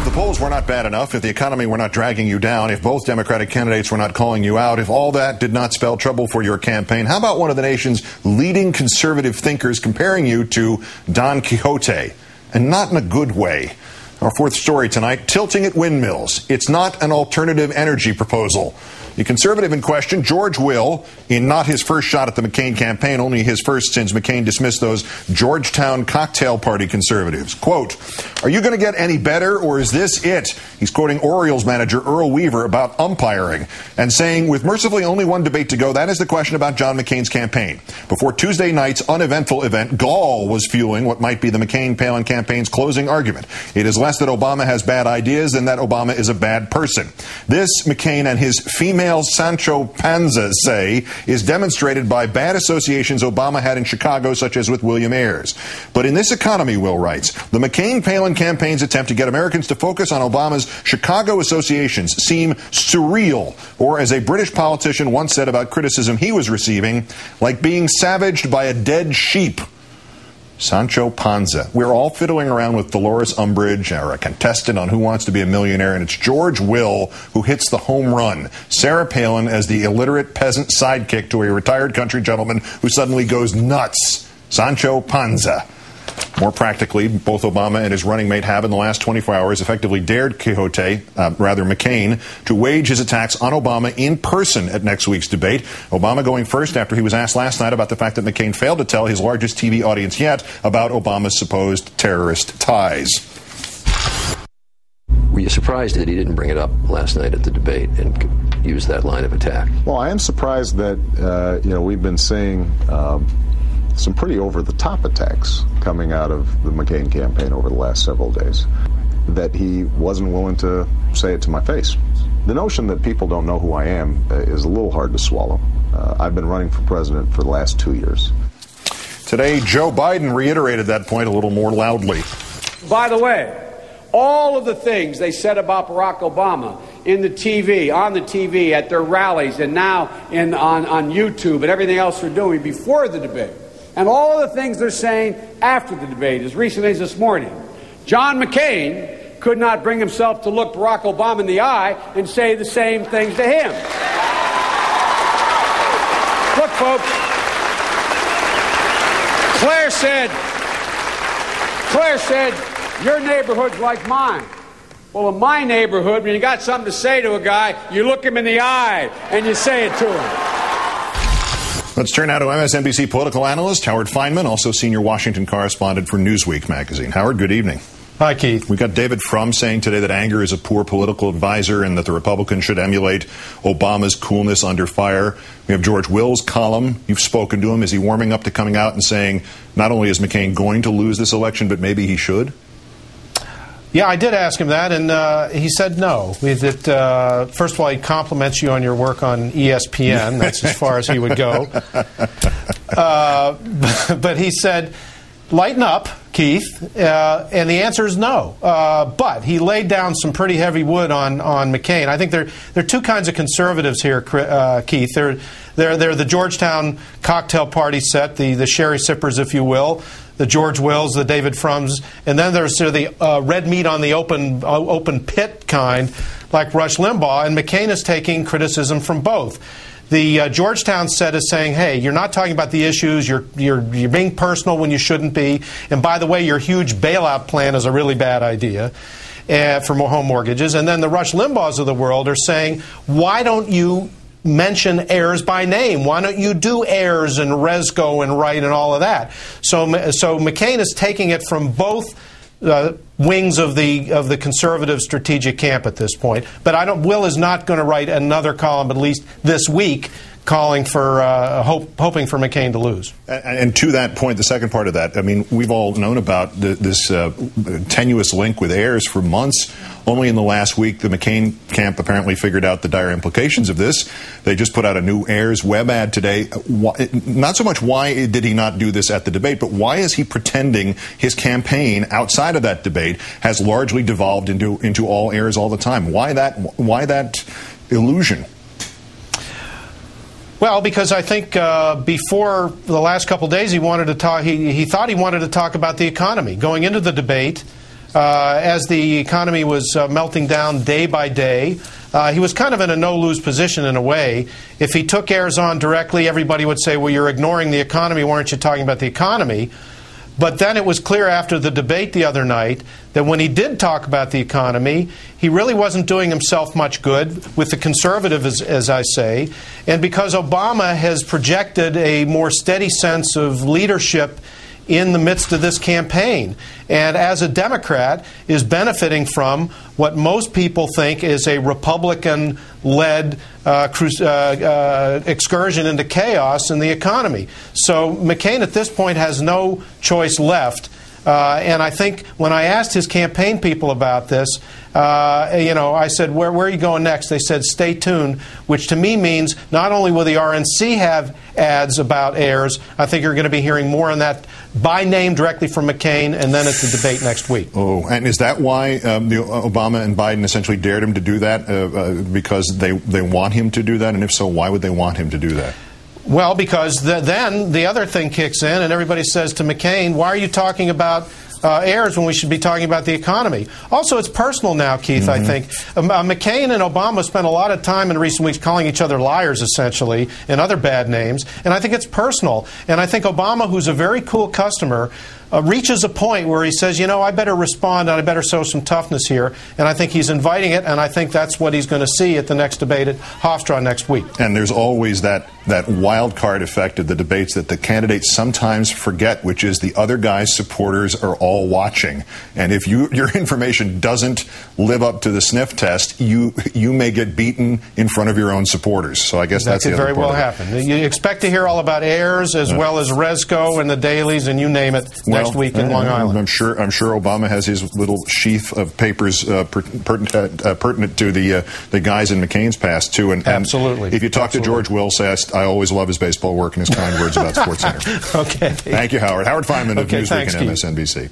If the polls were not bad enough, if the economy were not dragging you down, if both Democratic candidates were not calling you out, if all that did not spell trouble for your campaign, how about one of the nation's leading conservative thinkers comparing you to Don Quixote? And not in a good way. Our fourth story tonight, tilting at windmills. It's not an alternative energy proposal. The conservative in question, George Will, in not his first shot at the McCain campaign, only his first since McCain dismissed those Georgetown cocktail party conservatives. Quote, "Are you going to get any better, or is this it?" He's quoting Orioles manager Earl Weaver about umpiring and saying, with mercifully only one debate to go, that is the question about John McCain's campaign. Before Tuesday night's uneventful event, gall was fueling what might be the McCain-Palin campaign's closing argument. It is less that Obama has bad ideas than that Obama is a bad person. This, McCain and his female Sancho Panza say, is demonstrated by bad associations Obama had in Chicago, such as with William Ayers. But in this economy, Will writes, the McCain-Palin campaign's attempt to get Americans to focus on Obama's Chicago associations seem surreal, or as a British politician once said about criticism he was receiving, like being savaged by a dead sheep. Sancho Panza. We're all fiddling around with Dolores Umbridge or a contestant on Who Wants to Be a Millionaire, and it's George Will who hits the home run. Sarah Palin as the illiterate peasant sidekick to a retired country gentleman who suddenly goes nuts. Sancho Panza. More practically, both Obama and his running mate have in the last 24 hours effectively dared McCain, to wage his attacks on Obama in person at next week's debate. Obama going first after he was asked last night about the fact that McCain failed to tell his largest TV audience yet about Obama's supposed terrorist ties. Were you surprised that he didn't bring it up last night at the debate and use that line of attack? Well, I am surprised that, we've been seeing some pretty over-the-top attacks coming out of the McCain campaign over the last several days, that he wasn't willing to say it to my face. The notion that people don't know who I am is a little hard to swallow. I've been running for president for the last 2 years. Today, Joe Biden reiterated that point a little more loudly. By the way, all of the things they said about Barack Obama in the TV, on the TV, at their rallies, and now on YouTube and everything else they're doing before the debate, and all of the things they're saying after the debate, as recently as this morning. John McCain could not bring himself to look Barack Obama in the eye and say the same things to him. Look, folks, Claire said, your neighborhood's like mine. Well, in my neighborhood, when you got something to say to a guy, you look him in the eye and you say it to him. Let's turn now to MSNBC political analyst Howard Fineman, also senior Washington correspondent for Newsweek magazine. Howard, good evening. Hi, Keith. We got David Frum saying today that anger is a poor political advisor and that the Republicans should emulate Obama's coolness under fire. We have George Will's column. You've spoken to him. Is he warming up to coming out and saying not only is McCain going to lose this election, but maybe he should? Yeah, I did ask him that, and he said no. First of all, he compliments you on your work on ESPN. That's as far as he would go. But he said, lighten up, Keith, and the answer is no. But he laid down some pretty heavy wood on McCain. I think there are two kinds of conservatives here, Keith. They're the Georgetown cocktail party set, the sherry sippers, if you will, the George Wills, the David Frums, and then there's the red meat on the open pit kind, like Rush Limbaugh, and McCain is taking criticism from both. The Georgetown set is saying, hey, you're not talking about the issues, you're being personal when you shouldn't be, and by the way, your huge bailout plan is a really bad idea for home mortgages. And then the Rush Limbaughs of the world are saying, why don't you mention Ayers by name? Why don't you do Ayers and Rezko and Wright and all of that? So McCain is taking it from both wings of the conservative strategic camp at this point. But Will is not going to write another column, at least this week, calling for hoping for McCain to lose. And to that point, the second part of that, I mean, we've all known about this tenuous link with Ayers for months. Only in the last week, the McCain camp apparently figured out the dire implications of this. They just put out a new Ayers web ad today. Not so much why did he not do this at the debate, but why is he pretending his campaign outside of that debate has largely devolved into all Ayers all the time? Why that illusion? Well, because I think before the last couple of days, he wanted to talk. He thought he wanted to talk about the economy. Going into the debate, as the economy was melting down day by day. He was kind of in a no-lose position in a way. If he took Ayers on directly, everybody would say, well, you're ignoring the economy. Why aren't you talking about the economy? But then it was clear after the debate the other night that when he did talk about the economy, he really wasn't doing himself much good with the conservatives, as I say. And because Obama has projected a more steady sense of leadership in the midst of this campaign, and as a Democrat is benefiting from what most people think is a Republican-led excursion into chaos in the economy. So McCain at this point has no choice left. And I think when I asked his campaign people about this, I said, where are you going next? They said, stay tuned, which to me means not only will the RNC have ads about Ayers, I think you're going to be hearing more on that by name directly from McCain and then at the debate next week. Oh, and is that why Obama and Biden essentially dared him to do that? Because they want him to do that? And if so, why would they want him to do that? Well, because then the other thing kicks in and everybody says to McCain, why are you talking about Ayers when we should be talking about the economy? Also, it's personal now, Keith, I think. McCain and Obama spent a lot of time in recent weeks calling each other liars, essentially, and other bad names. And I think it's personal. And I think Obama, who's a very cool customer, reaches a point where he says, I better respond and I better show some toughness here. And I think he's inviting it, and I think that's what he's going to see at the next debate at Hofstra next week. And there's always that wild card effect of the debates that the candidates sometimes forget, which is the other guy's supporters are all watching. And if your information doesn't live up to the sniff test, you may get beaten in front of your own supporters. So I guess that's the other part. That could very well happen. You expect to hear all about Ayers as well as Resco and the dailies and you name it next week in Long Island. I'm sure Obama has his little sheath of papers pertinent to the guys in McCain's past too. And absolutely. If you talk to George Will, say I always love his baseball work and his kind words about SportsCenter. Okay. Thank you, Howard. Howard Fineman of Newsweek and MSNBC.